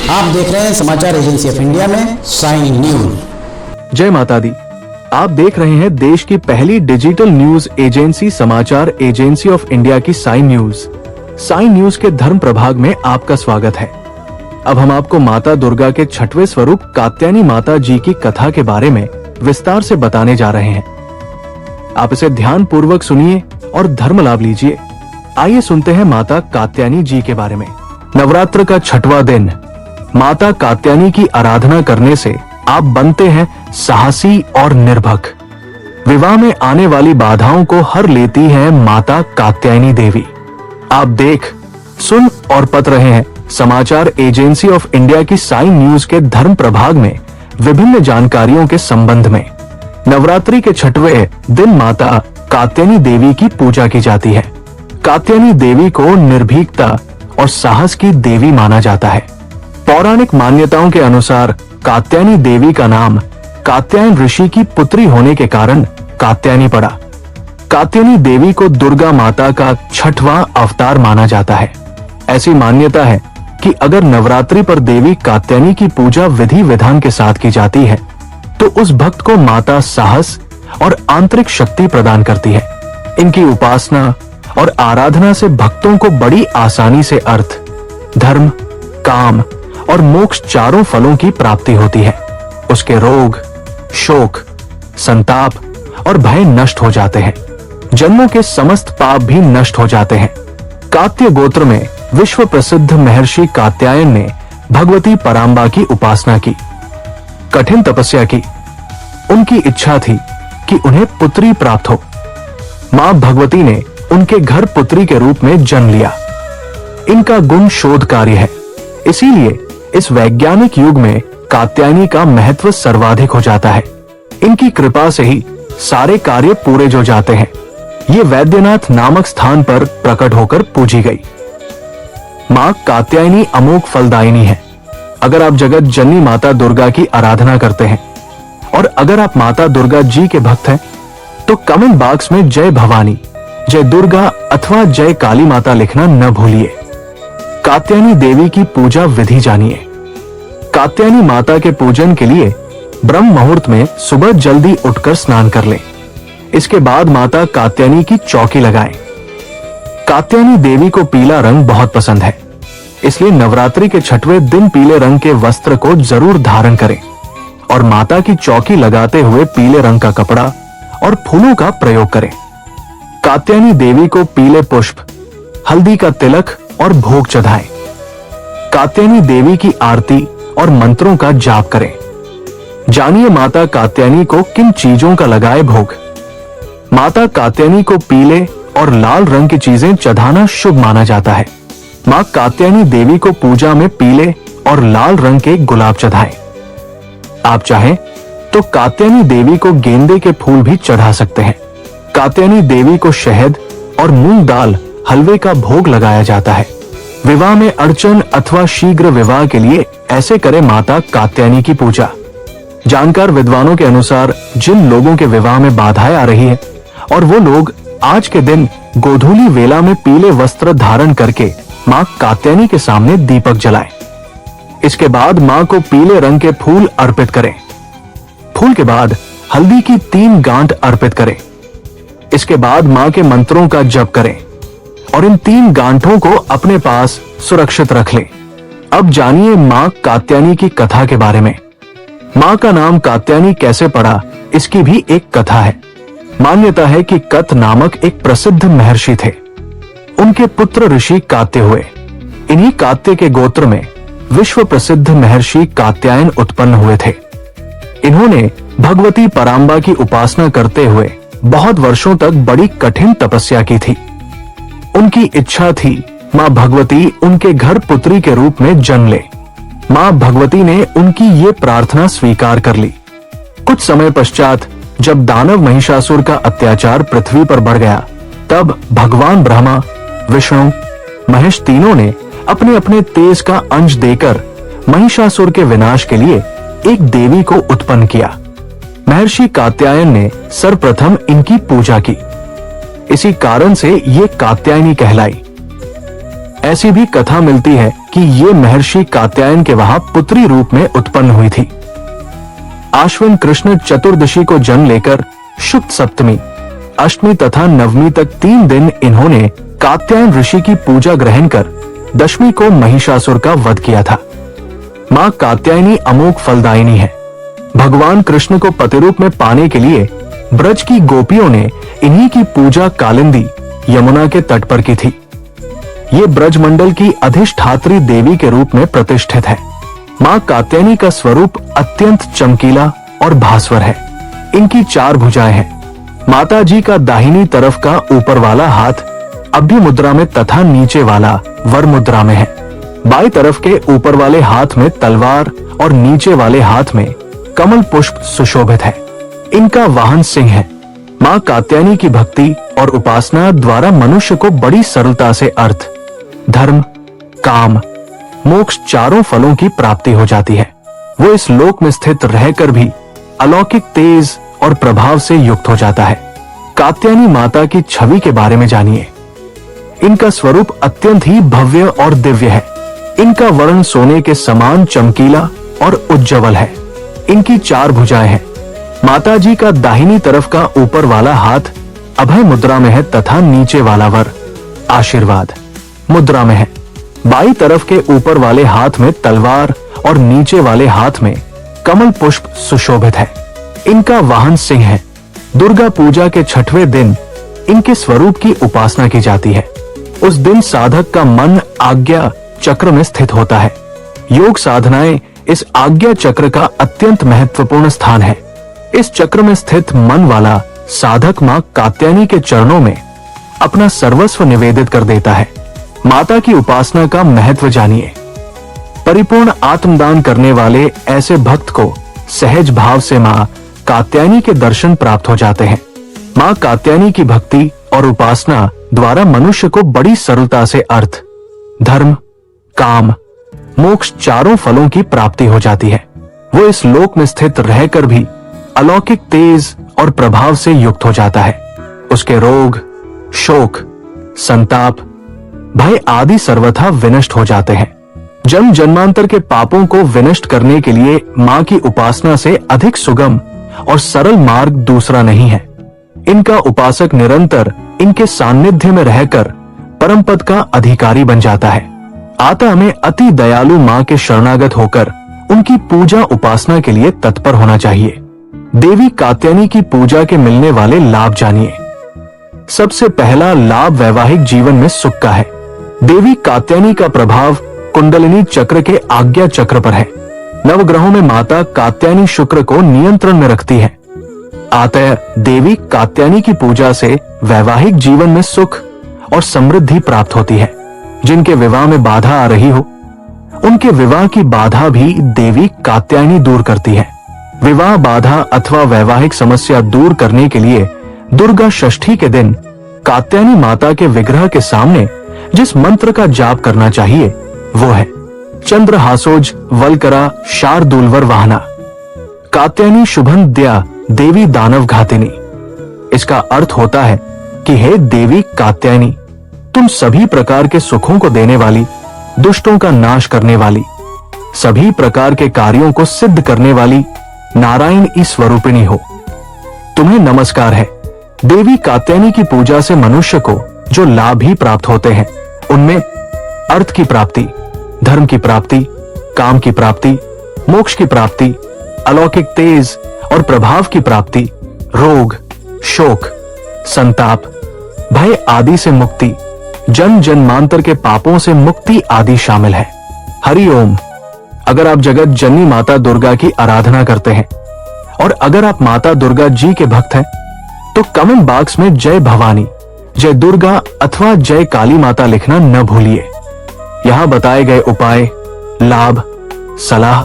आप देख रहे हैं समाचार एजेंसी ऑफ इंडिया में साइन न्यूज। जय माता दी। आप देख रहे हैं देश की पहली डिजिटल न्यूज एजेंसी समाचार एजेंसी ऑफ इंडिया की साइन न्यूज। साइन न्यूज के धर्म प्रभाग में आपका स्वागत है। अब हम आपको माता दुर्गा के 6वें स्वरूप कात्यायनी माता जी की कथा के बारे में विस्तार से बताने जा रहे हैं। आप इसे ध्यान पूर्वक सुनिए और धर्म लाभ लीजिए। आइए सुनते हैं माता कात्यायनी जी के बारे में। नवरात्र का 6वां दिन। माता कात्यायनी की आराधना करने से आप बनते हैं साहसी और निर्भक। विवाह में आने वाली बाधाओं को हर लेती है माता कात्यायनी देवी। आप देख, सुन और पढ़ रहे हैं समाचार एजेंसी ऑफ इंडिया की साइन न्यूज के धर्म प्रभाग में विभिन्न जानकारियों के संबंध में। नवरात्रि के 6वें दिन माता कात्यायनी देवी की पूजा की जाती है। कात्यायनी देवी को निर्भीकता और साहस की देवी माना जाता है। पौराणिक मान्यताओं के अनुसार कात्यायनी देवी का नाम कात्यायन ऋषि की पुत्री होने के कारण कात्यायनी पड़ा। कात्यायनी देवी को दुर्गा माता का 6वां अवतार माना जाता है। ऐसी मान्यता है कि अगर नवरात्रि पर देवी कात्यायनी की पूजा विधि विधान के साथ की जाती है तो उस भक्त को माता साहस और आंतरिक शक्ति प्रदान करती है। इनकी उपासना और आराधना से भक्तों को बड़ी आसानी से अर्थ, धर्म, काम और मोक्ष चारों फलों की प्राप्ति होती है। उसके रोग, शोक, संताप और भय नष्ट हो जाते हैं। जन्मों के समस्त पाप भी नष्ट हो जाते हैं। कात्य गोत्र में विश्व प्रसिद्ध महर्षि कात्यायन ने भगवती परांबा की उपासना की, कठिन तपस्या की। उनकी इच्छा थी कि उन्हें पुत्री प्राप्त हो। मां भगवती ने उनके घर पुत्री के रूप में जन्म लिया। इनका गुण शोध कार्य है, इसीलिए इस वैज्ञानिक युग में कात्यायनी का महत्व सर्वाधिक हो जाता है। इनकी कृपा से ही सारे कार्य पूरे हो जाते हैं। ये वैद्यनाथ नामक स्थान पर प्रकट होकर पूजी गई। मां कात्यायनी अमोघ फलदायिनी है। अगर आप जगत जननी माता दुर्गा की आराधना करते हैं और अगर आप माता दुर्गा जी के भक्त हैं तो कमेंट बॉक्स में जय भवानी, जय दुर्गा अथवा जय काली माता लिखना न भूलिए। कात्यायनी देवी की पूजा विधि जानिए। कात्यायनी माता के पूजन के लिए ब्रह्म मुहूर्त में सुबह जल्दी उठकर स्नान कर लें। इसके बाद माता कात्यायनी की चौकी लगाएं। कात्यायनी देवी को पीला रंग बहुत पसंद है, इसलिए नवरात्रि के 6वें दिन पीले रंग के वस्त्र को जरूर धारण करें और माता की चौकी लगाते हुए पीले रंग का कपड़ा और फूलों का प्रयोग करें। कात्यायनी देवी को पीले पुष्प, हल्दी का तिलक और भोग चढ़ाएं। कात्यायनी देवी की आरती और मंत्रों का जाप करें। जानिए माता कात्यायनी को किन चीजों का लगाए भोग। माता कात्यायनी को पीले और लाल रंग की चीजें चढ़ाना शुभ माना जाता है। मां कात्यायनी देवी को पूजा में पीले और लाल रंग के गुलाब चढ़ाएं। आप चाहें तो कात्यायनी देवी को गेंदे के फूल भी चढ़ा सकते हैं। कात्यायनी देवी को शहद और मूंग दाल हलवे का भोग लगाया जाता है। विवाह में अड़चन अथवा शीघ्र विवाह के लिए ऐसे करें माता कात्यायनी की पूजा। जानकार विद्वानों के अनुसार जिन लोगों के विवाह में बाधाएं आ रही है और वो लोग आज के दिन गोधूली वेला में पीले वस्त्र धारण करके मां कात्यायनी के सामने दीपक जलाएं। इसके बाद मां को पीले रंग के फूल अर्पित करें। फूल के बाद हल्दी की 3 गांठ अर्पित करें। इसके बाद मां के मंत्रों का जप करें और इन 3 गांठों को अपने पास सुरक्षित रख लें। अब जानिए मां कात्यायनी की कथा के बारे में। मां का नाम कात्यायनी कैसे पड़ा, इसकी भी एक कथा है। मान्यता है कि कत नामक एक प्रसिद्ध महर्षि थे। उनके पुत्र ऋषि कात्य हुए। इन्हीं कात्य के गोत्र में विश्व प्रसिद्ध महर्षि कात्यायन उत्पन्न हुए थे। इन्होंने भगवती परांबा की उपासना करते हुए बहुत वर्षों तक बड़ी कठिन तपस्या की थी। उनकी इच्छा थी मां भगवती उनके घर पुत्री के रूप में जन्म ले। मां भगवती ने उनकी ये प्रार्थना स्वीकार कर ली। कुछ समय पश्चात जब दानव महिषासुर का अत्याचार पृथ्वी पर बढ़ गया, तब भगवान ब्रह्मा, विष्णु, महेश तीनों ने अपने अपने तेज का अंश देकर महिषासुर के विनाश के लिए एक देवी को उत्पन्न किया। महर्षि कात्यायन ने सर्वप्रथम इनकी पूजा की। इसी कारण से ये कात्यायनी कहलाई। ऐसी भी कथा मिलती है कि ये महर्षि कात्यायन के वहां पुत्री रूप में उत्पन्न हुई थी। आश्विन कृष्ण चतुर्दशी को जन्म लेकर शुक्ल सप्तमी, अष्टमी तथा नवमी तक 3 दिन इन्होंने कात्यायन ऋषि की पूजा ग्रहण कर दशमी को महिषासुर का वध किया था। मां कात्यायनी अमोघ फलदायिनी है। भगवान कृष्ण को पति रूप में पाने के लिए ब्रज की गोपियों ने इन्हीं की पूजा कालिंदी यमुना के तट पर की थी। ये ब्रजमंडल की अधिष्ठात्री देवी के रूप में प्रतिष्ठित है। मां कात्यायनी का स्वरूप अत्यंत चमकीला और भास्वर है। इनकी 4 भुजाएं हैं। माता जी का दाहिनी तरफ का ऊपर वाला हाथ अभ्य मुद्रा में तथा नीचे वाला वर मुद्रा में है। बाई तरफ के ऊपर वाले हाथ में तलवार और नीचे वाले हाथ में कमल पुष्प सुशोभित है। इनका वाहन सिंह है। मां कात्यायनी की भक्ति और उपासना द्वारा मनुष्य को बड़ी सरलता से अर्थ, धर्म, काम, मोक्ष 4 फलों की प्राप्ति हो जाती है। वो इस लोक में स्थित रहकर भी अलौकिक तेज और प्रभाव से युक्त हो जाता है। कात्यायनी माता की छवि के बारे में जानिए। इनका स्वरूप अत्यंत ही भव्य और दिव्य है। इनका वर्ण सोने के समान चमकीला और उज्ज्वल है। इनकी 4 भुजाएं हैं। माता जी का दाहिनी तरफ का ऊपर वाला हाथ अभय मुद्रा में है तथा नीचे वाला वर आशीर्वाद मुद्रा में है। बाई तरफ के ऊपर वाले हाथ में तलवार और नीचे वाले हाथ में कमल पुष्प सुशोभित है। इनका वाहन सिंह है। दुर्गा पूजा के 6वें दिन इनके स्वरूप की उपासना की जाती है। उस दिन साधक का मन आज्ञा चक्र में स्थित होता है। योग साधनाएं इस आज्ञा चक्र का अत्यंत महत्वपूर्ण स्थान है। इस चक्र में स्थित मन वाला साधक मां कात्यायनी के चरणों में अपना सर्वस्व निवेदित कर देता है। माता की उपासना का महत्व जानिए। परिपूर्ण आत्मदान करने वाले ऐसे भक्त को सहज भाव से मां कात्यायनी के दर्शन प्राप्त हो जाते हैं। मां कात्यायनी की भक्ति और उपासना द्वारा मनुष्य को बड़ी सरलता से अर्थ, धर्म, काम, मोक्ष 4 फलों की प्राप्ति हो जाती है। वो इस लोक में स्थित रहकर भी अलौकिक तेज और प्रभाव से युक्त हो जाता है। उसके रोग, शोक, संताप, भय आदि सर्वथा विनष्ट हो जाते हैं। जन्म जन्मांतर के पापों को विनष्ट करने के लिए मां की उपासना से अधिक सुगम और सरल मार्ग दूसरा नहीं है। इनका उपासक निरंतर इनके सान्निध्य में रहकर परम पद का अधिकारी बन जाता है। आता में अति दयालु मां के शरणागत होकर उनकी पूजा उपासना के लिए तत्पर होना चाहिए। देवी कात्यायनी की पूजा के मिलने वाले लाभ जानिए। सबसे पहला लाभ वैवाहिक जीवन में सुख का है। देवी कात्यायनी का प्रभाव कुंडलिनी चक्र के आज्ञा चक्र पर है। नवग्रहों में माता कात्यायनी शुक्र को नियंत्रण में रखती है। अतः देवी कात्यायनी की पूजा से वैवाहिक जीवन में सुख और समृद्धि प्राप्त होती है। जिनके विवाह में बाधा आ रही हो, उनके विवाह की बाधा भी देवी कात्यायनी दूर करती है। विवाह बाधा अथवा वैवाहिक समस्या दूर करने के लिए दुर्गा षष्ठी के दिन कात्यायनी माता के विग्रह के सामने जिस मंत्र का जाप करना चाहिए वो है चंद्रहासोज वलकरा शार्दूलवर वाहना कात्यायनी शुभंद्या देवी दानव घातिनी। इसका अर्थ होता है कि हे देवी कात्यायनी, तुम सभी प्रकार के सुखों को देने वाली, दुष्टों का नाश करने वाली, सभी प्रकार के कार्यों को सिद्ध करने वाली नारायण की स्वरूपिणी हो। तुम्हें नमस्कार है। देवी कात्यायनी की पूजा से मनुष्य को जो लाभ ही प्राप्त होते हैं उनमें अर्थ की प्राप्ति, धर्म की प्राप्ति, काम की प्राप्ति, मोक्ष की प्राप्ति, अलौकिक तेज और प्रभाव की प्राप्ति, रोग, शोक, संताप, भय आदि से मुक्ति, जन्म जन्मांतर के पापों से मुक्ति आदि शामिल है। हरि ओम। अगर आप जगत जननी माता दुर्गा की आराधना करते हैं और अगर आप माता दुर्गा जी के भक्त हैं तो कमेंट बॉक्स में जय भवानी, जय दुर्गा अथवा जय काली माता लिखना न भूलिए। यहाँ बताए गए उपाय, लाभ, सलाह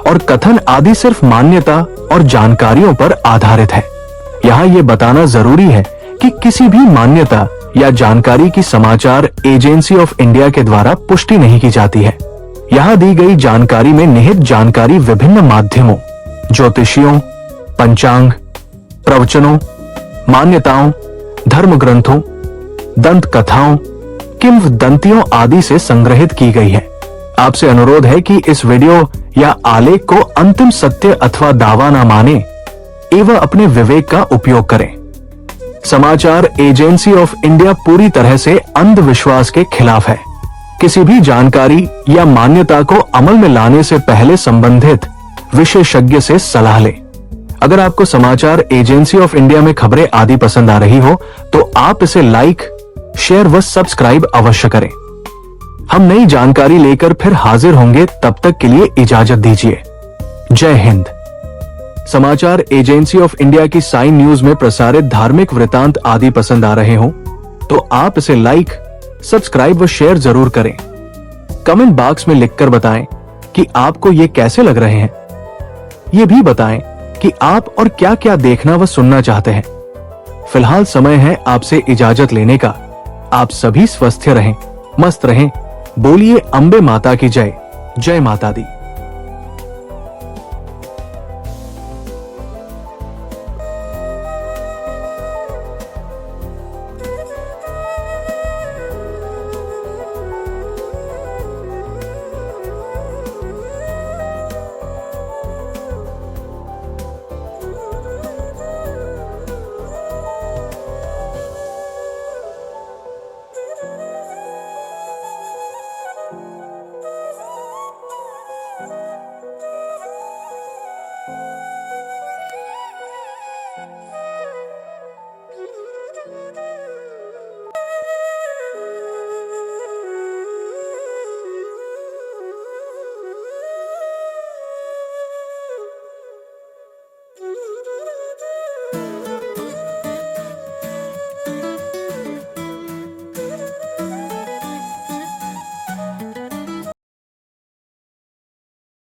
और कथन आदि सिर्फ मान्यता और जानकारियों पर आधारित है। यहाँ ये बताना जरूरी है कि किसी भी मान्यता या जानकारी की समाचार एजेंसी ऑफ इंडिया के द्वारा पुष्टि नहीं की जाती है। यहाँ दी गई जानकारी में निहित जानकारी विभिन्न माध्यमों, ज्योतिषियों, पंचांग, प्रवचनों, मान्यताओं, धर्म ग्रंथों, दंत कथाओं, किंवदंतियों आदि से संग्रहित की गई है। आपसे अनुरोध है कि इस वीडियो या आलेख को अंतिम सत्य अथवा दावा न माने एवं अपने विवेक का उपयोग करें। समाचार एजेंसी ऑफ इंडिया पूरी तरह से अंधविश्वास के खिलाफ है। किसी भी जानकारी या मान्यता को अमल में लाने से पहले संबंधित विशेषज्ञ से सलाह लें। अगर आपको समाचार एजेंसी ऑफ इंडिया में खबरें आदि पसंद आ रही हो तो आप इसे लाइक, शेयर व सब्सक्राइब अवश्य करें। हम नई जानकारी लेकर फिर हाजिर होंगे, तब तक के लिए इजाजत दीजिए। जय हिंद। समाचार एजेंसी ऑफ इंडिया की साइन न्यूज में प्रसारित धार्मिक वृतांत आदि पसंद आ रहे हो तो आप इसे लाइक, सब्सक्राइब व शेयर जरूर करें। कमेंट बॉक्स में लिखकर बताएं कि आपको ये कैसे लग रहे हैं। ये भी बताएं कि आप और क्या क्या देखना व सुनना चाहते हैं। फिलहाल समय है आपसे इजाजत लेने का। आप सभी स्वस्थ रहें, मस्त रहें। बोलिए अम्बे माता की जय। जय माता दी।